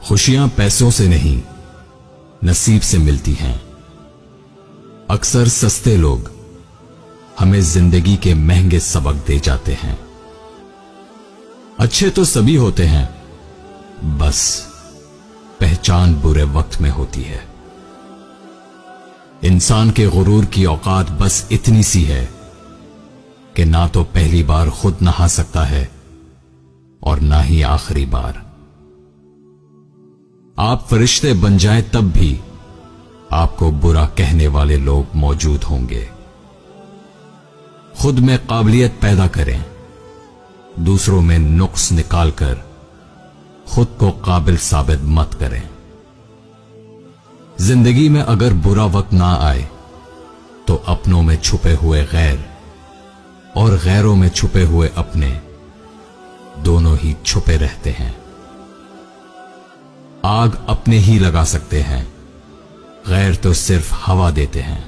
खुशियां पैसों से नहीं, नसीब से मिलती हैं। अक्सर सस्ते लोग हमें जिंदगी के महंगे सबक दे जाते हैं। अच्छे तो सभी होते हैं, बस पहचान बुरे वक्त में होती है। इंसान के गुरूर की औकात बस इतनी सी है कि ना तो पहली बार खुद नहा सकता है और ना ही आखिरी बार। आप फरिश्ते बन जाएं तब भी आपको बुरा कहने वाले लोग मौजूद होंगे। खुद में काबिलियत पैदा करें, दूसरों में नुक्स निकालकर खुद को काबिल साबित मत करें। जिंदगी में अगर बुरा वक्त ना आए तो अपनों में छुपे हुए गैर और गैरों में छुपे हुए अपने दोनों ही छुपे रहते हैं। आग अपने ही लगा सकते हैं, गैर तो सिर्फ हवा देते हैं।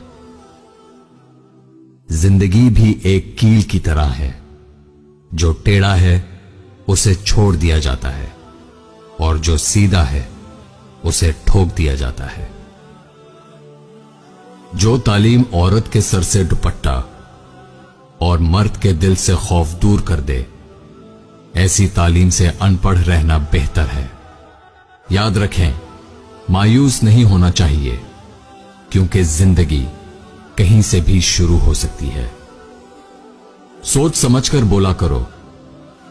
जिंदगी भी एक कील की तरह है, जो टेढ़ा है उसे छोड़ दिया जाता है और जो सीधा है उसे ठोक दिया जाता है। जो तालीम औरत के सर से दुपट्टा और मर्द के दिल से खौफ दूर कर दे, ऐसी तालीम से अनपढ़ रहना बेहतर है। याद रखें, मायूस नहीं होना चाहिए, क्योंकि जिंदगी कहीं से भी शुरू हो सकती है। सोच समझकर बोला करो,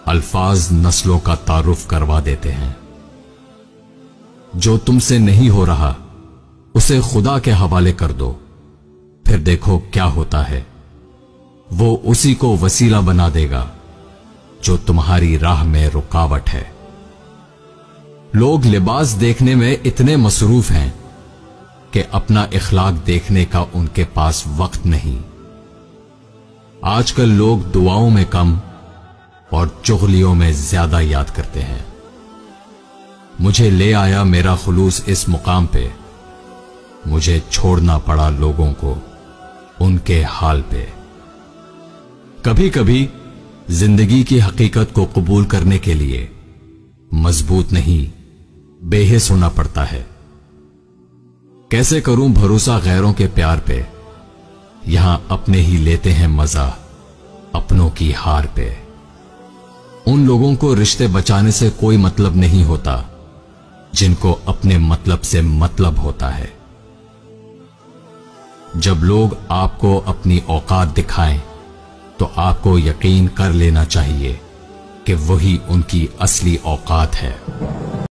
अल्फाज नस्लों का तारुफ करवा देते हैं। जो तुमसे नहीं हो रहा उसे खुदा के हवाले कर दो, फिर देखो क्या होता है। वो उसी को वसीला बना देगा जो तुम्हारी राह में रुकावट है। लोग लिबास देखने में इतने मसरूफ हैं कि अपना इखलाक देखने का उनके पास वक्त नहीं। आजकल लोग दुआओं में कम और चुगलियों में ज्यादा याद करते हैं। मुझे ले आया मेरा खुलूस इस मुकाम पे, मुझे छोड़ना पड़ा लोगों को उनके हाल पे। कभी कभी जिंदगी की हकीकत को कबूल करने के लिए मजबूत नहीं, बेहिस होना पड़ता है। कैसे करूं भरोसा गैरों के प्यार पे, यहां अपने ही लेते हैं मजा अपनों की हार पे। उन लोगों को रिश्ते बचाने से कोई मतलब नहीं होता जिनको अपने मतलब से मतलब होता है। जब लोग आपको अपनी औकात दिखाएं तो आपको यकीन कर लेना चाहिए कि वही उनकी असली औकात है।